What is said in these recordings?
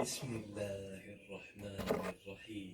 بسم الله الرحمن الرحيم.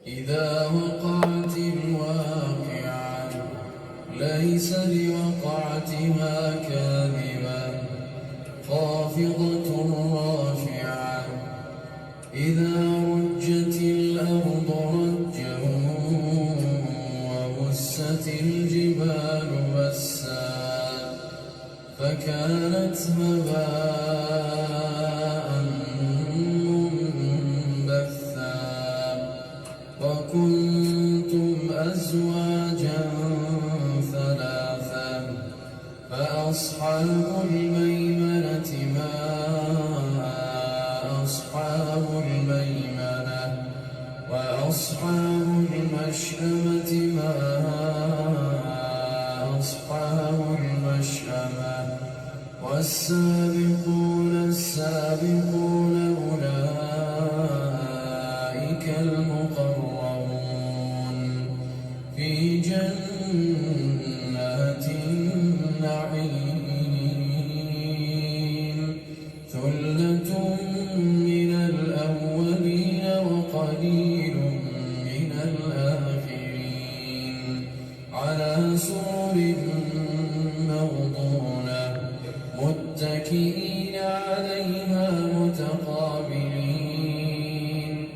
إذا وقعت الواقعة ليس لوقعتها كاذبة خافضة رافعة إذا رجت الأرض رجا وبست الجبال بسا فكانت هباء منبثا وكنتم أزواجا ثلاثا فأصحاب الميمنة ما أصحاب الميمنة وأصحاب المشأمة ما أصحاب المشأمة والسابقون السابقون أولئك المقربون في جنات النعيم ثلة من الأولين وقليل من الآخرين على سرر موضونة متكئين عليها متقابلين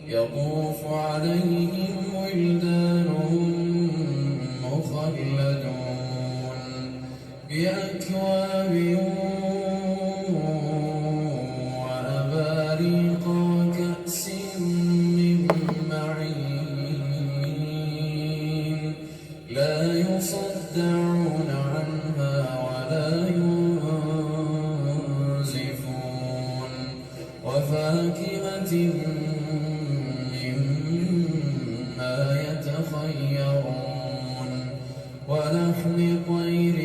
يطوف عليهم ولدان مخلدون بأكواب وأباريق وكأس من معين لا يصدعون عنها ولا ينزفون وفاكهة مما يتخيرون ولحم طير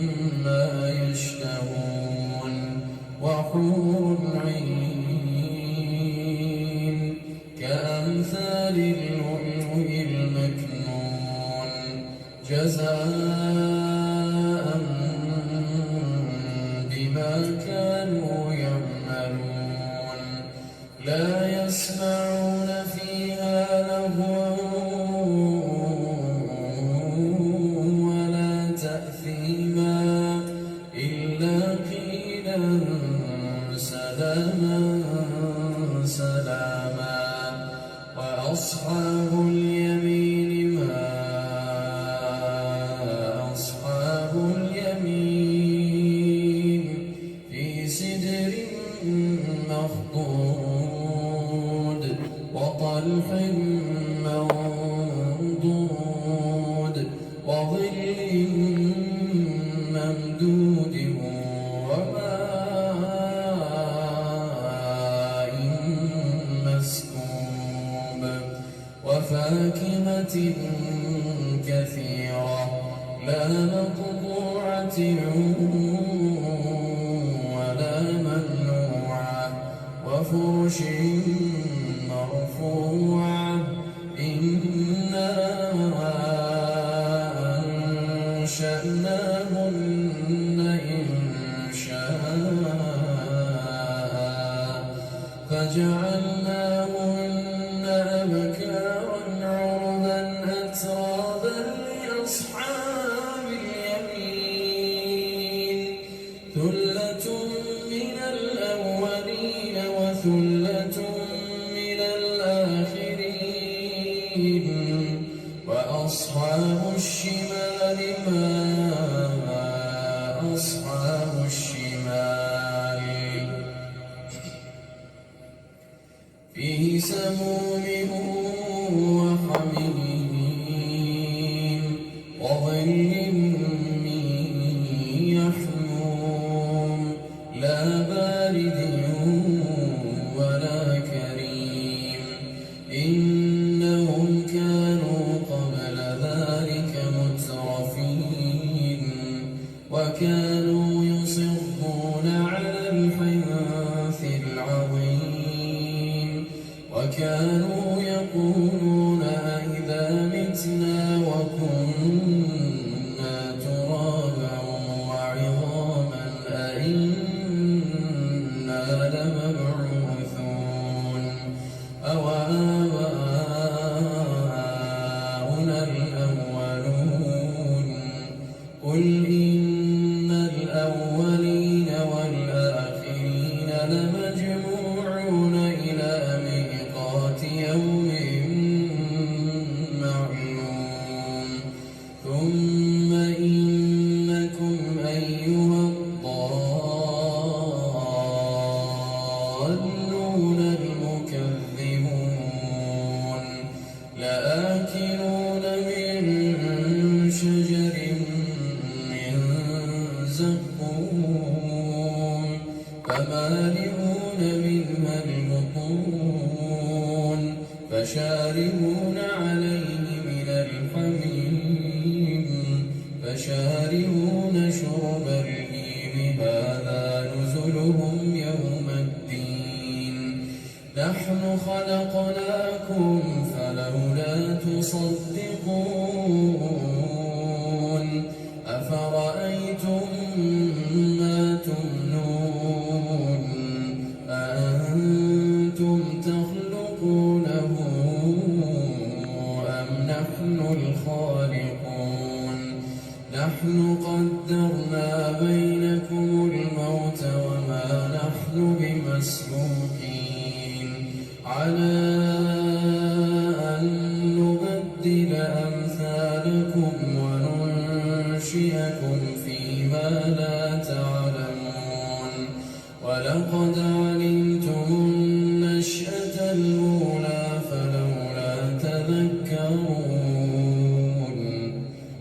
مما يشتهون وحور عين كأمثال اللؤلؤ المكنون جزاء بما كانوا يعملون لا يسمعون فيها لغوا ولا تأثيما إلا قيلا سلاما سلاما وأصحاب اليمين ما أصحاب اليمين في سدر مخضود وطلح منضود وظل ممدود وماء مسكوب وفاكهة كثيرة لا مقطوعة ولا ممنوعة وفرش مرفوعة إنا أنشأناهن إنشاء فجعلناهن أبكارا عربا أترابا لأصحاب اليمين ثلة من الأولين وثلة من الآخرين وأصحاب الشمال ما أصحاب الشمال فيه سموم وحميم وظل من يحموم لا بارد ولا كريم إنهم كانوا قبل ذلك مترفين وكانوا يصرون على الحنث العظيم وكانوا يقولون أئذا متنا وكنا ترابا وعظاما أئنا فمالئون منها البطون فشاربون عليه من الحميم فشاربون شرب الهيم هذا نزلهم يوم الدين نحن خلقناكم فلولا تصدقون أفرأيتم ما تمنون أأنتم تخلقونه أم نحن الخالقون نحن قدرنا بينكم الموت وما نحن بمسبوقين على أن نبدل أمثالكم وننشئكم فيما لا تعلمون ولقد علمتم النشأة الأولى فلولا تذكرون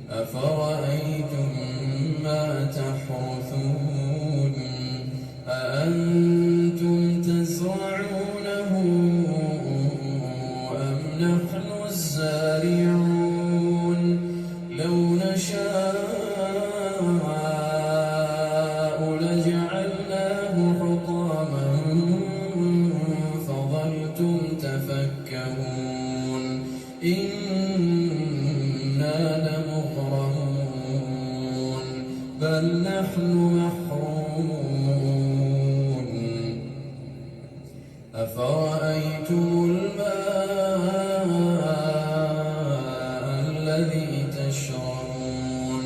أفرأيتم ما تحرثون أأنتم تزرعونه أم نحن الزارعون لو نشاء لجعلناه حطاما فظلتم تفكهون إنا لمغرمون بل نحن محرومون أفرأيتم الماء الذي تشربون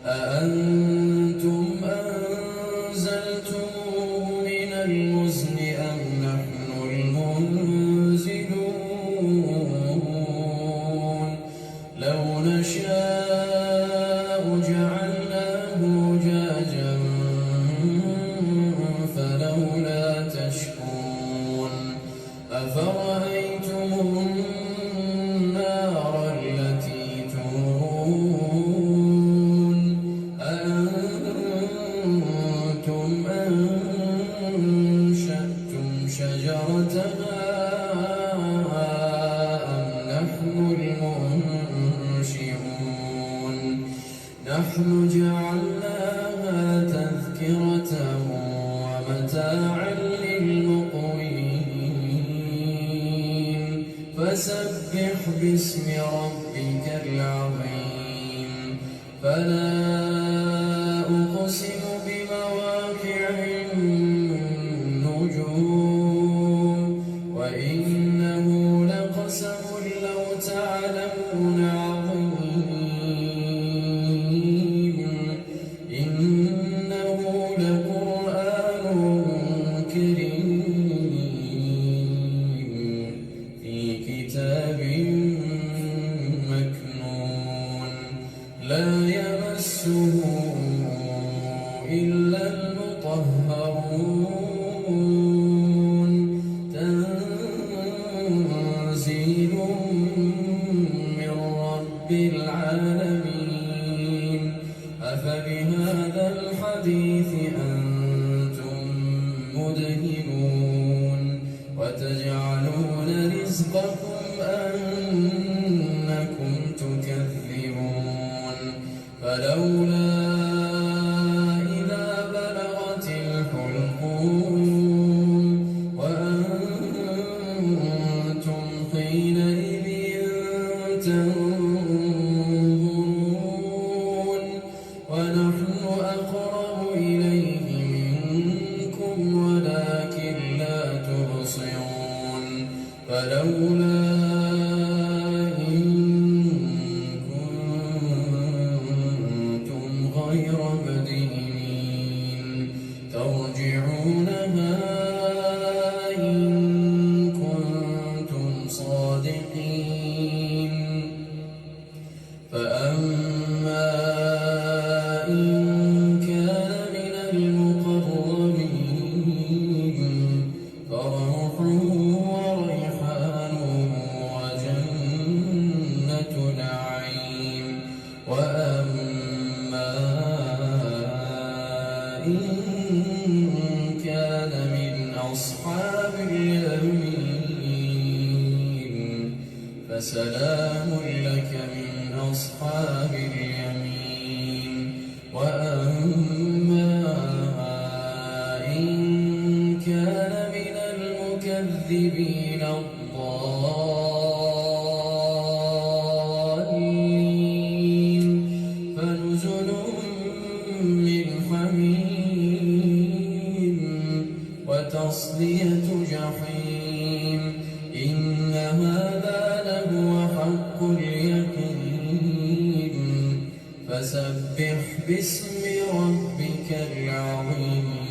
أأنتم أنزلتموه من المزن أم نحن المنزلون لو نشاء جعلناه أجاجا فلولا تشكرون أفرأيتم النار التي تورون أأنتم أنشأتم شجرتها أم نحن المنشئون نحن جعلناها تذكرة ومتاعا للمقوين فسبح باسم ربك العظيم فلا أقسم بمواقع النجوم وإنه لقسم لو تعلمون عظيم إنه لقرآن كريم في كتاب مكنون لا يمسه إلا المطهرون تنزيل من رب العالمين أفبهذا الحديث أنتم مدهنون وتجعلون رزقكم أنكم تكذبون فلولا إذا بلغت الحلقوم وأنتم حينئذ تنظرون ونحن أقرب إليه منكم ولكن لا تبصرون فلولا إن كنتم غير مدينين ترجعونها إن كنتم صادقين فأما إن كان من المقربين فروح وريحان وجنة نعيم وأما إن كان فسلام لك من أصحاب اليمين وأما إن كان من المكذبين الضالين فنزل من حميم وتصلية جحيم إن هذا لهو حق اليقين فسبح باسم ربك العظيم